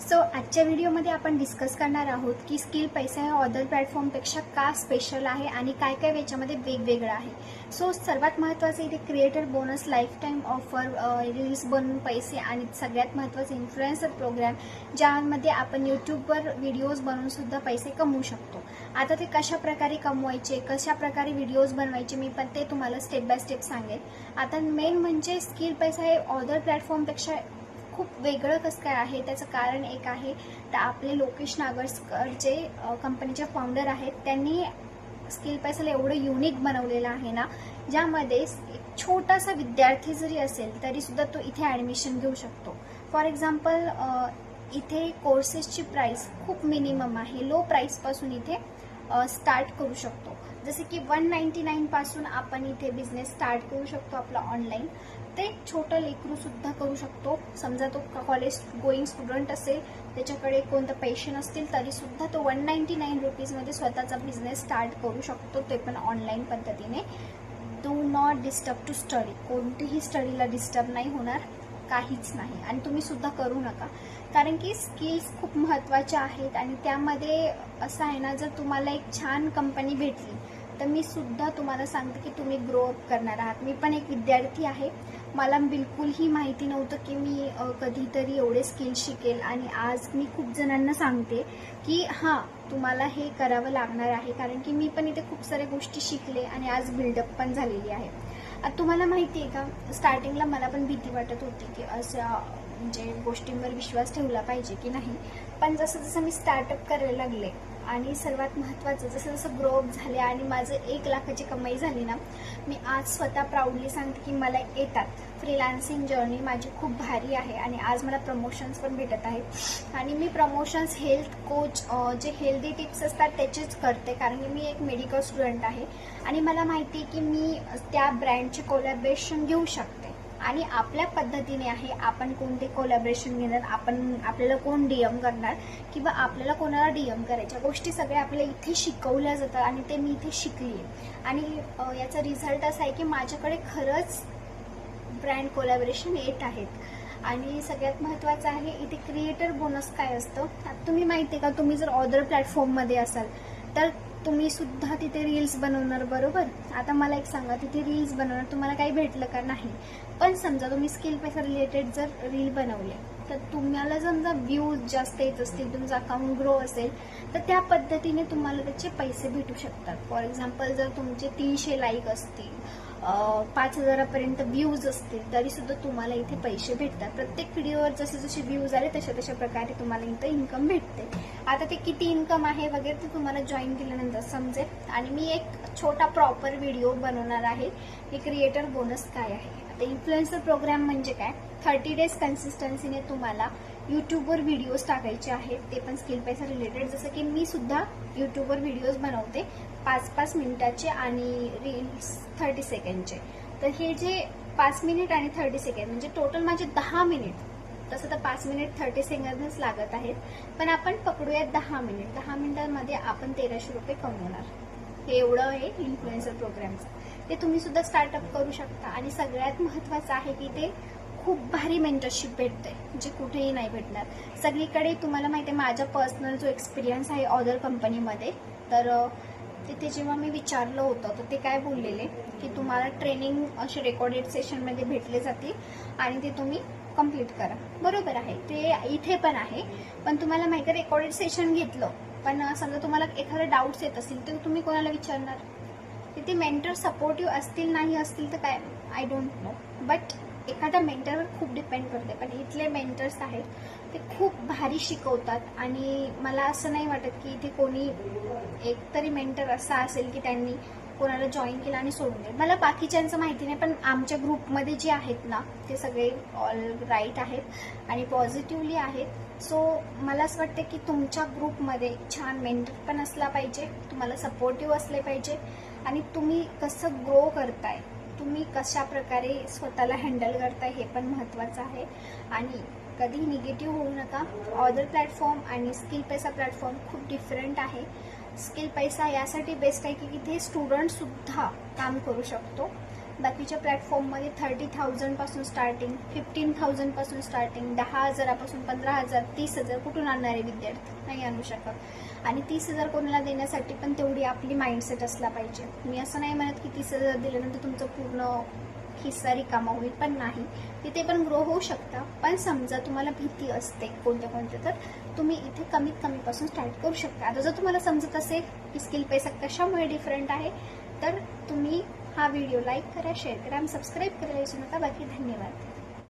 So आजच्या व्हिडिओमध्ये आपण डिस्कस करणार आहोत की स्किल पैसा हे अदर प्लॅटफॉर्मपेक्षा का स्पेशल आहे आणि काय काय याच्यामध्ये वेगवेगळं आहे. सो सर्वात महत्त्वाचं इथे creator bonus, life time offer, reels बनवून पैसे आणि सगळ्यात महत्त्वाचं इन्फ्लुएन्सर प्रोग्राम, ज्यामध्ये आपण यूट्यूबवर व्हिडिओज बनवून सुद्धा पैसे कमवू शकतो. आता ते कशा प्रकारे कमवायचे, कशा प्रकारे व्हिडिओज बनवायचे, मी पण ते तुम्हाला स्टेप बाय स्टेप सांगेन. आता मेन म्हणजे स्किल पैसा हे अदर प्लॅटफॉर्मपेक्षा खूप वेगळं कसं काय आहे, त्याचं कारण एक आहे तर आपले लोकेश नागरकर जे कंपनीचे फाउंडर आहेत, त्यांनी स्किल पैसाला एवढं युनिक बनवलेलं आहे ना, ज्यामध्ये एक छोटासा विद्यार्थी जरी असेल तरी सुद्धा तो इथे ॲडमिशन घेऊ शकतो. फॉर एक्झाम्पल इथे कोर्सेसची प्राईस खूप मिनिमम आहे, लो प्राईसपासून इथे स्टार्ट करू शकतो. जसे की 199 पासून आपण इथे बिझनेस स्टार्ट करू शकतो आपला ऑनलाईन. ते छोटं लेकरू सुद्धा करू शकतो. समजा तो कॉलेज गोईंग स्टुडंट असेल, त्याच्याकडे कोणते पैसे नसतील तरी सुद्धा तो 199 रुपीजमध्ये स्वतःचा बिझनेस स्टार्ट करू शकतो, ते पण ऑनलाईन पद्धतीने. Do not disturb to study, कोणतीही स्टडीला डिस्टर्ब नाही होणार, काहीच नाही. आणि तुम्ही सुद्धा करू नका, कारण की स्किल्स खूप महत्त्वाच्या आहेत. आणि त्यामध्ये असं आहे ना, जर तुम्हाला एक छान कंपनी भेटली तर मी सुद्धा तुम्हाला सांगते की तुम्ही ग्रो अप करणार आहात. मी पण एक विद्यार्थी आहे, मला बिलकुलही माहिती नव्हतं की मी कधीतरी एवढे स्किल शिकेल. आणि आज मी खूप जणांना सांगते की हां, तुम्हाला हे करावं लागणार आहे, कारण की मी पण इथे खूप साऱ्या गोष्टी शिकले आणि आज बिल्डअप पण झालेली आहे. आता तुम्हाला माहिती आहे का, स्टार्टिंगला मला पण भीती वाटत होती की अशा म्हणजे गोष्टींवर विश्वास ठेवला पाहिजे की नाही. पण जसं जसं मी स्टार्टअप करायला लागले आणि सर्वात महत्त्वाचं जसं जसं ग्रोअप झाले आणि माझं 1 लाखाची कमाई झाली ना, मी आज स्वतः प्राऊडली सांगते की मला येतात. फ्रीलान्सिंग जर्नी माझी खूप भारी आहे आणि आज मला प्रमोशन्स पण भेटत आहेत. आणि मी प्रमोशन्स हेल्थ कोच, जे हेल्दी टिप्स असतात त्याचेच करते, कारण की मी एक मेडिकल स्टुडंट आहे आणि मला माहिती आहे की मी त्या ब्रँडचे कोलॅबरेशन घेऊ शकते. आणि आपल्या पद्धतीने आहे, आपण कोणते कोलॅबरेशन घेणार, आपल्याला कोण DM करणार किंवा आपल्याला कोणाला DM करायच्या गोष्टी सगळ्या आपल्याला इथे शिकवल्या जातात आणि ते मी इथे शिकली आहे. आणि याचा रिझल्ट असा आहे की माझ्याकडे खरंच ब्रँड कोलॅबरेशन येत आहेत. आणि सगळ्यात महत्त्वाचं आहे इथे क्रिएटर बोनस काय असतं. तुम्ही माहिती आहे का, तुम्ही जर अदर प्लॅटफॉर्ममध्ये असाल तर तुम्ही सुद्धा तिथे रील्स बनवणार, बरोबर. आता मला एक सांगा, तिथे रील्स बनवणार तुम्हाला काही भेटलं का? नाही. पण समजा तुम्ही स्किल पैसा रिलेटेड जर रील बनवले तर तुम्हाला समजा व्ह्यूज जास्त येत असतील, तुमचं अकाउंट ग्रो असेल तर त्या पद्धतीने तुम्हाला त्याचे पैसे भेटू शकतात. फॉर एक्झाम्पल जर तुमचे 300 लाईक असतील, 5000पर्यंत व्ह्यूज असतील तरी सुद्धा तुम्हाला इथे पैसे भेटतात. प्रत्येक व्हिडिओवर जसे जसे व्ह्यूज आले तशा प्रकारे तुम्हाला इथं इन्कम भेटते. आता ते किती इन्कम आहे वगैरे ते तुम्हाला जॉईन केल्यानंतर समजेल. आणि मी एक छोटा प्रॉपर व्हिडिओ बनवणार आहे की क्रिएटर बोनस काय आहे. आता इन्फ्लुएन्सर प्रोग्राम म्हणजे काय, 30 डेज कन्सिस्टन्सीने तुम्हाला यूट्यूबवर व्हिडिओज टाकायचे आहेत, ते पण स्किल पैसा रिलेटेड. जसं की मी सुद्धा यूट्यूबवर व्हिडिओज बनवते 5-5 मिनिटाचे आणि रील्स 30 सेकंडचे. तर हे जे 5 मिनिट आणि 30 सेकंड म्हणजे टोटल माझे 10 मिनिट. तसं तर 5 मिनिट 30 सेकंडच लागत आहेत, पण आपण पकडूयात 10 मिनिट. 10 मिनिटांमध्ये आपण 1300 रुपये कमवणार. हे एवढं आहे इन्फ्लुएन्सर प्रोग्रामचं. ते तुम्ही सुद्धा स्टार्टअप करू शकता. आणि सगळ्यात महत्त्वाचं आहे की ते खूप भारी मेंटरशिप भेटते, जे कुठेही नाही भेटणार. सगळीकडे तुम्हाला माहिती आहे, माझा पर्सनल जो एक्सपिरियन्स आहे अदर कंपनीमध्ये, तर तिथे जेव्हा मी विचारलं होतं तर ते काय बोललेले की तुम्हाला ट्रेनिंग असे रेकॉर्डेड सेशनमध्ये भेटले जातील आणि ते तुम्ही कंप्लीट करा. बरोबर आहे, ते इथे पण आहे. पण तुम्हाला माहिती आहे, रेकॉर्डेड सेशन घेतलं पण समजा तुम्हाला एखादा डाऊट्स येत असतील तर तुम्ही कोणाला विचारणार. तिथे मेंटर सपोर्टिव्ह असतील नाही असतील तर काय, आय डोंट नो. बट एखाद्या मेंटरवर खूप डिपेंड करते. पण इथले मेंटर्स आहेत ते खूप भारी शिकवतात. आणि मला असं नाही वाटत की इथे कोणी एकतरी मेंटर असा असेल की त्यांनी कोणाला जॉईन केलं आणि सोडून दिलं. मला बाकीच्यांचं माहिती नाही, पण आमच्या ग्रुपमध्ये जे आहेत ना ते सगळे ऑल राईट आहेत आणि पॉझिटिव्हली आहेत. सो मला असं वाटतं की तुमच्या ग्रुपमध्ये छान मेंटर पण असला पाहिजे, तुम्हाला सपोर्टिव्ह असले पाहिजे आणि तुम्ही कसं ग्रो करताय, तुम्ही कशा प्रकारे स्वतःला हँडल करताय हे पण महत्त्वाचं आहे. आणि कधी निगेटिव्ह होऊ नका. अदर प्लॅटफॉर्म आणि स्किल पैसा प्लॅटफॉर्म खूप डिफरंट आहे. स्किल पैसा यासाठी बेस्ट आहे की इथे स्टुडंटसुद्धा काम करू शकतो बाकीच्या प्लॅटफॉर्ममध्ये 30,000 पासून स्टार्टिंग, 15,000 पासून स्टार्टिंग, 10,000 पासून 15,000, 30,000 कुठून आणणारे विद्यार्थी नाही आणू शकत. आणि 30,000 कोणाला देण्यासाठी पण तेवढी आपली माइंडसेट असला पाहिजे. मी असं नाही म्हणत की 30,000 दिल्यानंतर तुमचं पूर्ण हिस्सा रिकामा होईल, पण नाही, तिथे पण ग्रो होऊ शकता. पण समजा तुम्हाला भीती असते कोणत्या तर तुम्ही इथे कमीत कमीपासून स्टार्ट करू शकता. आता जर तुम्हाला समजत असेल की स्किल पैसा कशामुळे डिफरंट आहे, तर तुम्ही हा व्हिडिओ लाईक करा, शेअर करा आणि सबस्क्राईब करायला विसरू नका. बाकी धन्यवाद.